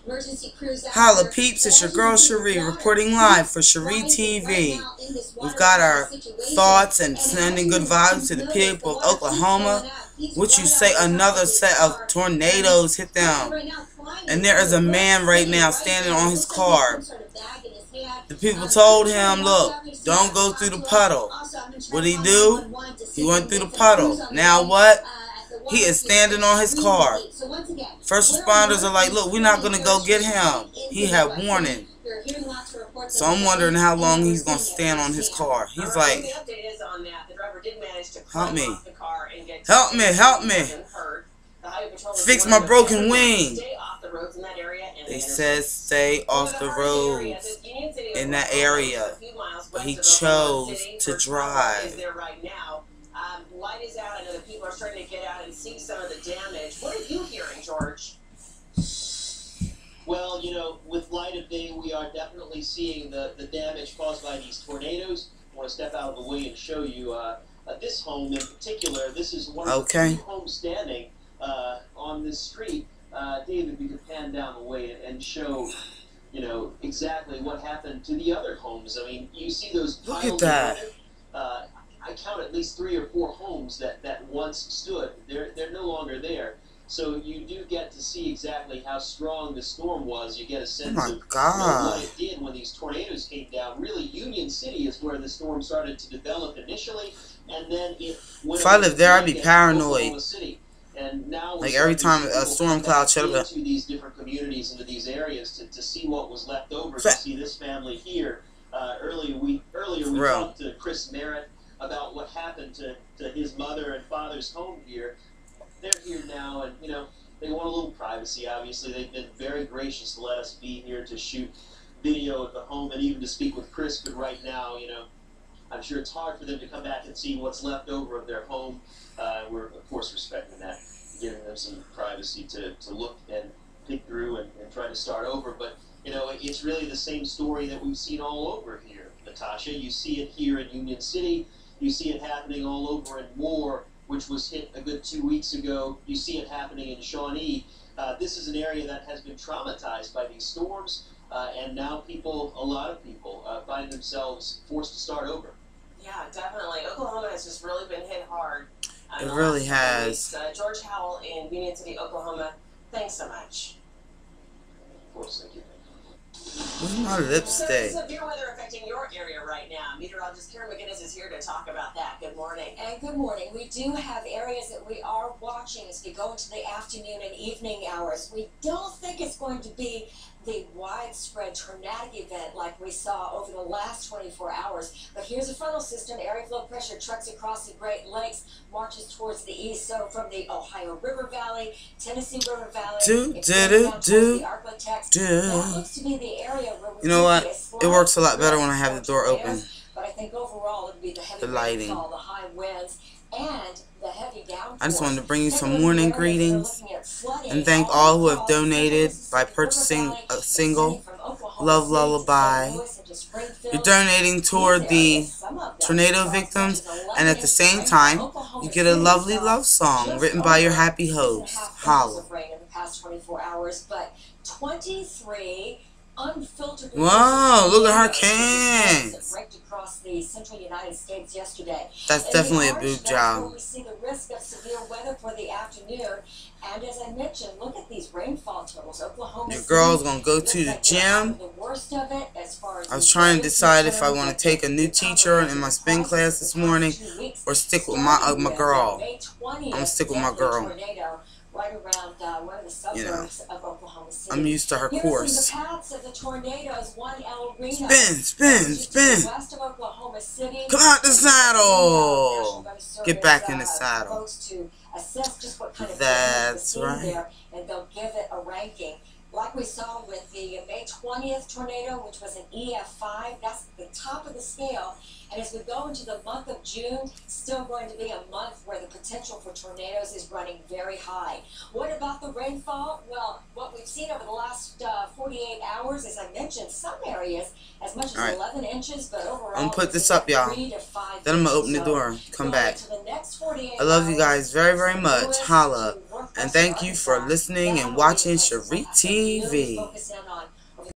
Holla peeps, it's your girl Sheree reporting live for SchreeTV. We've got our thoughts and sending good vibes to the people of Oklahoma. What you say, another set of tornadoes hit them. And there is a man right now standing on his car. The people told him, look, don't go through the puddle. What did he do? He went through the puddle. Now what? He is standing on his car. First responders are like, look, we're not going to go get him. He had warning. So I'm wondering how long he's going to stand on his car. He's like, help me. Help me, help me. Fix my broken wing. They said stay off the roads in that area. But he chose to drive. Light is out. I know that people are starting to get out and see some of the damage. What are you hearing, George? Well, you know, with light of day, we are definitely seeing the damage caused by these tornadoes. I want to step out of the way and show you this home in particular. This is one of the few homes standing on this street. David, we could pan down the way and show, you know, exactly what happened to the other homes. I mean, you see those piles. Look at that. I count at least 3 or 4 homes that once stood. They're no longer there. So you do get to see exactly how strong the storm was. You get a sense of what it did when these tornadoes came down. Really, Union City is where the storm started to develop initially, and then it went. If I lived there, I'd be paranoid. And now like every time a storm cloud showed up into these different communities, into these areas, to see what was left over. To see this family here. Earlier we talked to Chris Merritt about what happened to his mother and father's home here. They're here now, and, you know, they want a little privacy, obviously. They've been very gracious to let us be here to shoot video at the home and even to speak with Chris, but right now, you know, I'm sure it's hard for them to come back and see what's left over of their home. We're, of course, respecting that, giving them some privacy to look and pick through and try to start over, but, you know, it's really the same story that we've seen all over here, Natasha. You see it here in Union City. You see it happening all over in Moore, which was hit a good 2 weeks ago. You see it happening in Shawnee. This is an area that has been traumatized by these storms, and now a lot of people, find themselves forced to start over. Yeah, definitely. Oklahoma has just really been hit hard. It really has. George Howell in Union City, Oklahoma, thanks so much. Of course, thank you. Where's my lipstick? Severe weather affecting your area right now. Meteorologist Karen McGinnis is here to talk about that. Good morning. And good morning. We do have areas that we are watching as we go into the afternoon and evening hours. We don't think it's going to be the widespread tornadic event like we saw over the last 24 hours. But here's a frontal system. Area flow pressure trucks across the Great Lakes, marches towards the east. So from the Ohio River Valley, Tennessee River Valley, the Arklatex, that looks to be the area where we, you know what? It works a lot better when I have the door open. But I think overall it would be the heavy lighting, rainfall, the high winds, and the heavy downpours. I just wanted to bring you some morning greetings and thank all who have donated by purchasing a single, Love Lullaby. You're donating toward the tornado victims, and at the same time, you get a lovely love song written by your happy host. Holla. Whoa, look at her cans. Across the central United States yesterday. That's definitely a boob job. We see the risk of severe weather for the afternoon, and as I mentioned, look at these rainfall totals. Oklahoma. Your girl's gonna go to the gym. I was trying to decide if I want to take a new teacher in my spin class this morning or stick with my girl. I'm gonna stick with my girl. Right around one of the suburbs of Oklahoma City. I'm used to her course. The paths of the tornadoes, one El Reno. Spin. West of Oklahoma City. Come out the saddle. Get back in the saddle. To assess just what kind of That's right. There, and they'll give it a ranking. Like we saw with the May 20th tornado, which was an EF5, that's the top of the scale. And as we go into the month of June, still going to be a month where the potential for tornadoes is running very high. What about the rainfall? Well, what we've seen over the last 48 hours, as I mentioned, some areas as much as 11 inches, but overall, I'm gonna put this up, y'all. Then I'm gonna open the door. Come back. I love you guys very, very much. Holla. And thank you for listening and watching SchreeTV.